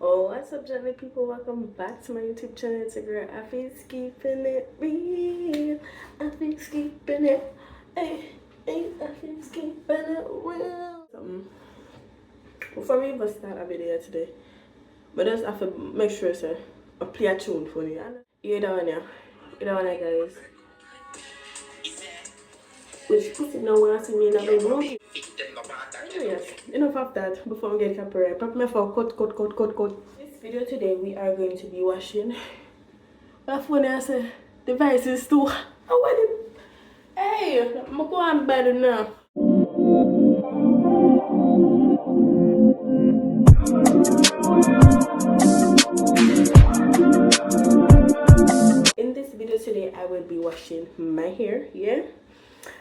Oh, what's up, gently people? Welcome back to my YouTube channel. It's a girl. Afi's keeping it real. Afi's keeping it. Hey, hey, Afi's keeping it real. Before we even start a video today, but just have to make sure, sir, I play a tune for you. You hear that one, yeah? You hear that one, guys? Which pussy no want to see me in a bedroom. Anyways, enough of that before we get copyright. Prep me for cut. This video today we are going to be washing. My phone has a devices too. Oh, what the? Hey, I'm going bed now. In this video today, I will be washing my hair. Yeah,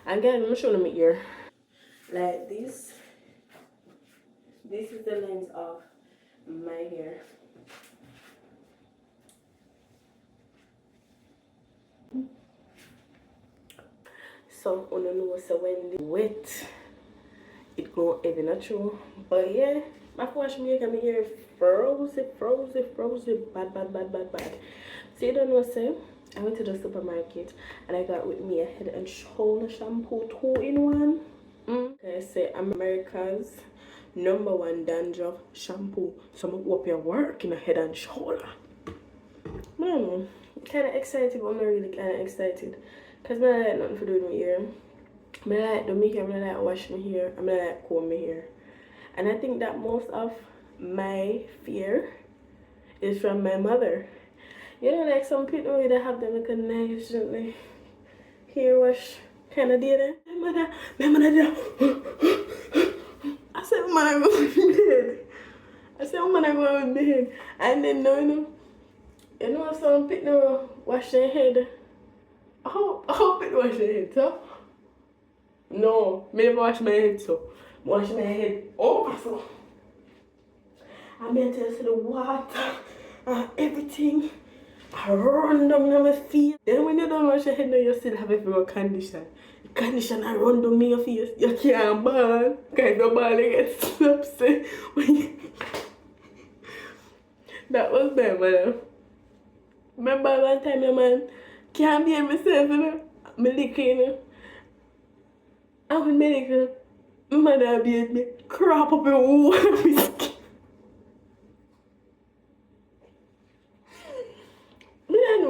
and guys, I'm gonna show them my ear like this. This is the length of my hair. So, I don't know so when it's wet, it go heavy natural. But yeah, my wash me my hair frozen, bad. So you don't know, say I went to the supermarket and I got with me a head and shoulder shampoo 2-in-1. Okay, say America's #1 dandruff shampoo. So I'm up your work in a head and shoulder. Man, kind of excited, but I'm not really kind of excited. Because I like nothing to do with my hair. I like do my hair, I like wash my hair, I like comb my hair. And I think that most of my fear is from my mother. You know, like some people that have them like a nice, gently hair wash kind of day there. My mother did. I said, man, I go with my head. I said, man, I go with my head. And then, no, you know, some people wash their head. I hope people wash their head, so. No, me never wash my head, so. Wash my head over, so. I mean, tell you the water and everything. I run down on my feet. Then when you don't wash your head, now you still have a few condition. The condition I run down your face. You can't ball. Because the ball you get upset. That was bad, man. Remember one time, your man can't be myself, you know? I'm liquor, you know? I'm medical. My mother beat me. Crap up in water.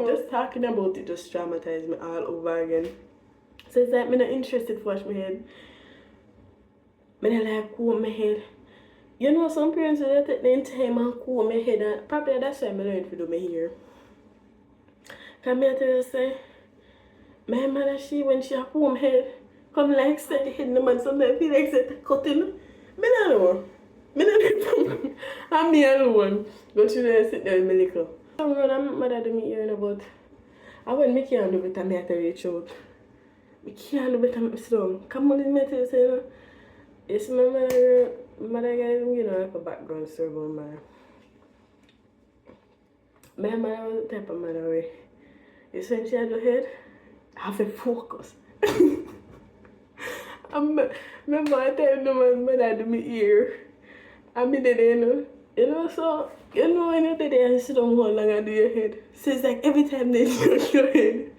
Just talking about it just traumatized me all over again. So it's like I'm not interested to wash my head. I don't like comb my head. You know, some parents will take their time and comb my head, and probably that's why I learned to do my hair. Because I tell you, say, my mother, when she have comb head, come like say the head no man, sometimes I feel like say cutting. I don't know. I don't know. I'm me alone. Go to the sit there with my liquor. I don't know, my mother do me hearing about. I when me can't do better, me have to reach out. Me can't do better, me sit down. Come on, me tell you, say, you know. It's my mother guys, you know, like a background story about my mother was the type of mother way. You see when she had her head, I have to focus. Remember I tell them my mother do me ear. I mean that you know, so you know when you did it and sit down hold long and do your head. So it's like every time they drag your head,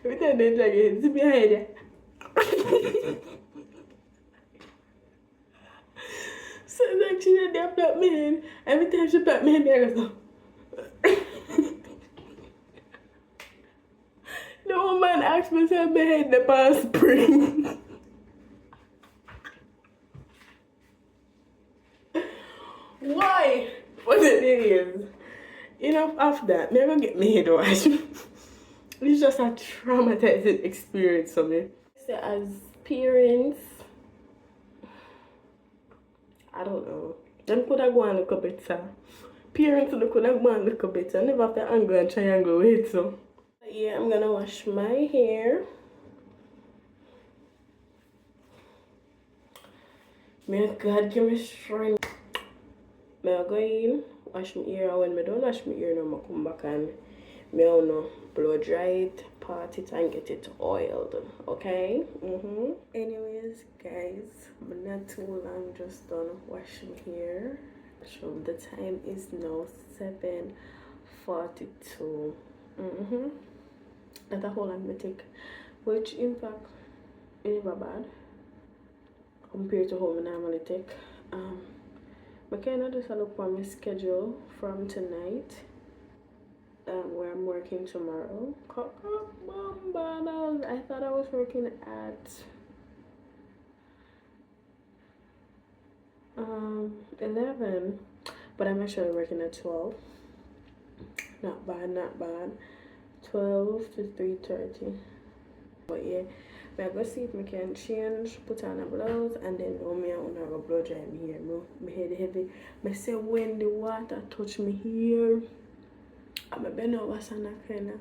every time they drag your head, see behind you. So it's like she did that pat my head. Every time she pat my head, I go the woman asked me to my head the past spring. Why? What the thing is, enough of that. Me gonna get my head washed. It's just a traumatizing experience for me. So as parents, I don't know. Them could have gone a little better. Parents could have gone a little better. I never have to angle and triangle with so. But yeah, I'm gonna wash my hair. May God give me strength. May I go in, wash my hair, and when I don't wash my hair, I come back and I will blow dry it, part it, and get it oiled. Okay? Anyways, guys, I'm not too long just done wash my hair. So the time is now 7:42. That's a whole lot me take. Which in fact is never bad compared to how I normally take. I kind of just look for my schedule from tonight, where I'm working tomorrow. I thought I was working at 11, but I'm actually working at 12. Not bad, not bad. 12 to 3:30. But yeah, I go see if I can change, put on a blouse, and then me and I go blow dry my hair. My head heavy. I say when the water touch me here, I'm a bend over and I kind of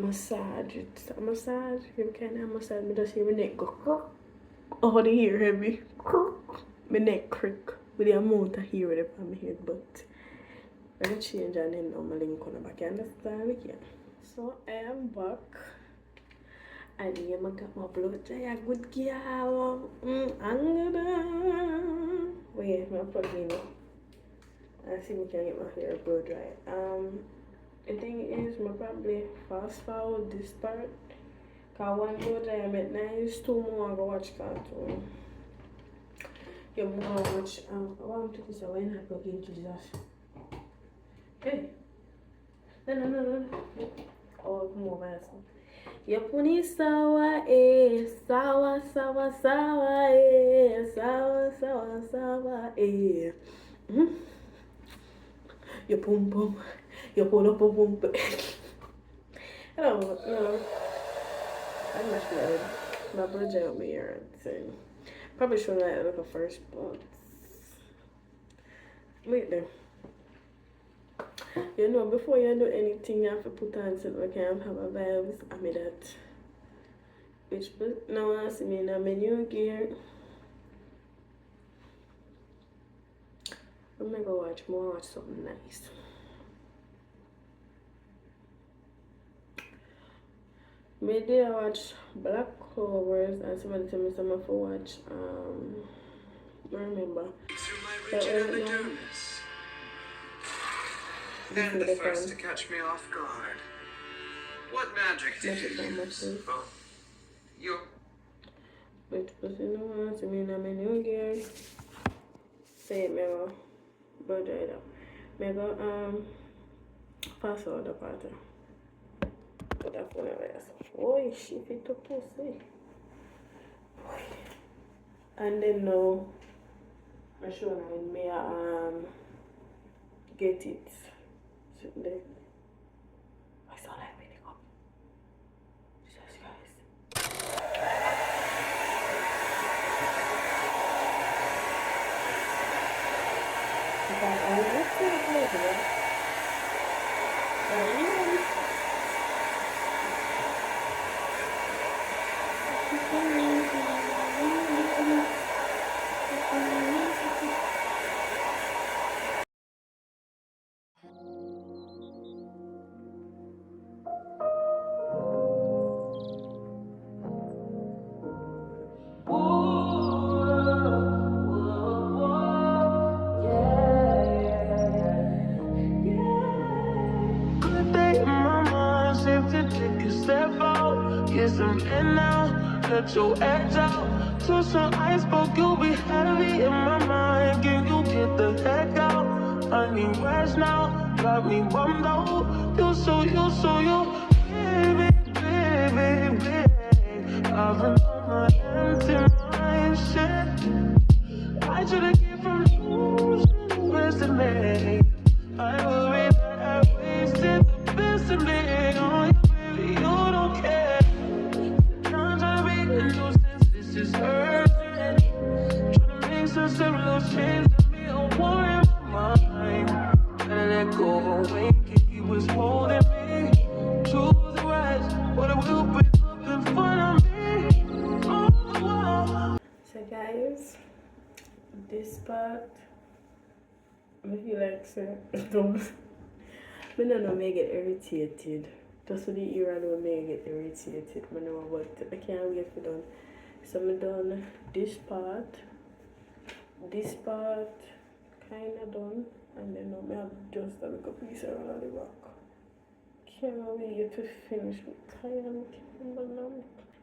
massage it. A massage, you kind of massage me, just hear my neck go. Oh, the hair heavy. My neck crick with the amount of hair that on my head, but I go change and then I'm link on the back. You understand me? Yeah. So I am back. And yeah, I got my blood dry, a good girl. Wait, I'm plugging it. I see if we can get my hair blow dry. The thing is, I probably fast forward this part. Cause one blow dry I met nice, 2 more I go watch cartoon. You more watch. I want to do this. Why not plug into Jesus? Hey, no. Oh, come over here. Yapuni sawa sawa your pum pum, your pum pum pum. Hello. I'm not sure. My brother out here, so probably should have look at first, but wait there. You know, before you do anything, you have to put on so I can have a vibes. I mean that. Which now I see me in a menu gear. I'm gonna go watch something nice. Maybe I watch Black Clovers and somebody tell me something for watch. I remember. And the first to catch me off guard. What magic did you use? Oh, you. But you know what? I mean, I'm in new gear. Say it, me but right up. Me go pass out the party. Put that phone away. Oh, she fit to pussy. And then now, I show now me get it. Sitting there. I saw that really up. Jesus Christ. I was just Let your edge out to some iceberg, you'll be heavy in my mind. Can you get the heck out? I need rest now, got me bummed out. You so baby. I've been on my empty mind, shit. I should've came from losing resume. I worry that I wasted the best of me on you, baby. You don't care. This is urgent. Trying to make sense of those change to me a war in my mind. Gotta let go away, he was holding me to the right, but it will break up in front of me. Oh, so guys, this part I feel like don't I don't know, may get irritated. Just for the ear alone may get irritated. I know, but I can't wait for done. So I'm done this part, kinda done. And then now I have just a little piece around the rock. Can't wait to finish it. I'm now.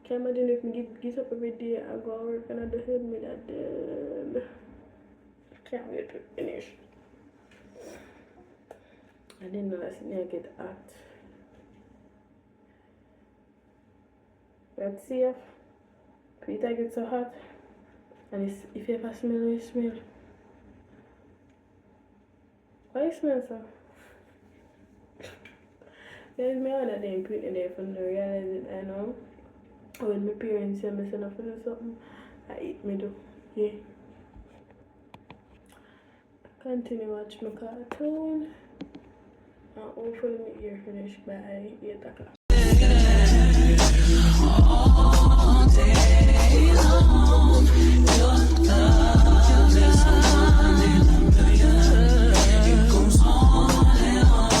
Can't imagine if me get up every day and go work and I do help me that dead. Can't wait to finish. I didn't know that I get hot. Let's see if Peter gets so hot. And if you ever smell it, smell. Why it smell so? There's me other day put it there for no realize it, I know. When my parents say me send off to do something, I eat me do. Yeah. Continue watch my cartoon. And hopefully my ear finish by 8 o'clock. All day long, your love is it goes on and on.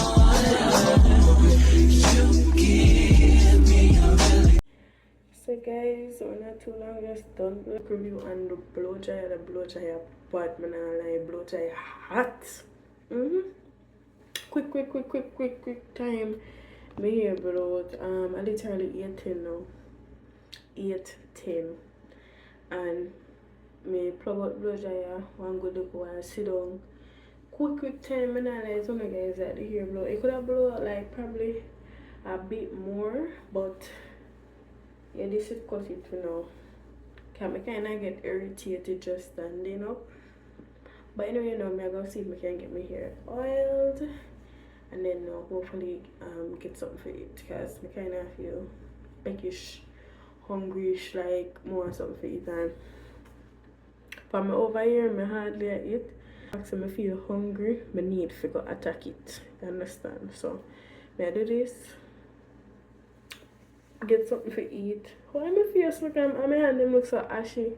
You give me a really. So guys, we're not too long just done the review on the blow dry. The blow dry apartment and like blow dry hot. Quick time. Me here blow I literally 8:10 now. 8:10 and me plug out blow dryer one good look and sit down. Quick time and I like some guys that the hair blow. It could have blow out like probably a bit more, but yeah, this should cut it for now. Can I kinda get irritated just standing up. But anyway, now I'm gonna see if I can get my hair oiled and then hopefully get something for it because I kinda feel peckish, hungry-ish, like more something for it. And for me over here, I hardly eat. So I feel hungry, I need to go attack it. You understand? So I do this, get something to eat. Why my face look and my hand them look so ashy?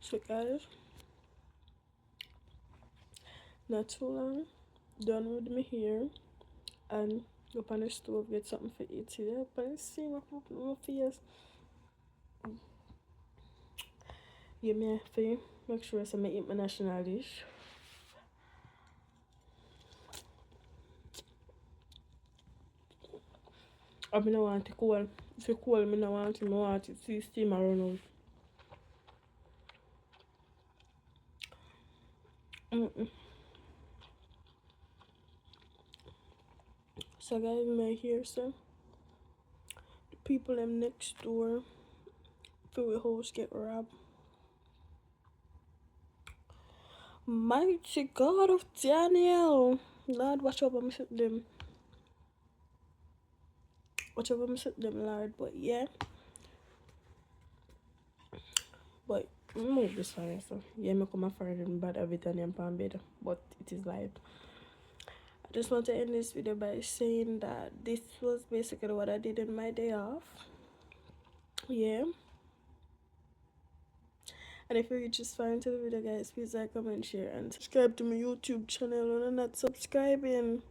So guys, not too long, done with me here and go on the stove, get something for eat here. But see what my face. Yeah, me have to make sure I eat my national dish. I don't want it cold. If it's cold, I don't want it. I want it to steam around out. So guys, my here, so the people them next door for the house get robbed. Mighty God of Daniel, Lord, watch over me them. Watch over me them, Lord. But yeah, but move this fire, so yeah, me come afraid and bad everything in palm bed, but it is light. I just want to end this video by saying that this was basically what I did in my day off. Yeah. And if you're just fine to the video, guys, please like, comment, share, and subscribe to my YouTube channel. When I'm not subscribing,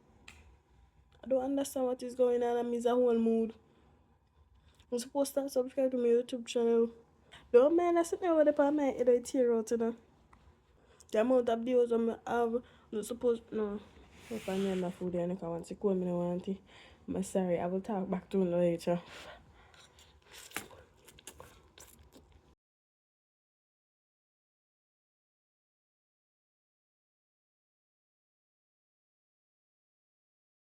I don't understand what is going on. I'm in a whole mood. I'm supposed to subscribe to my YouTube channel. Don't mind, I sit there with the palm my head, I tear out, you know. The amount of bills I have, not supposed, no. If I need enough food, I can't want to go, I don't want it. I'm sorry, I will talk back to you later.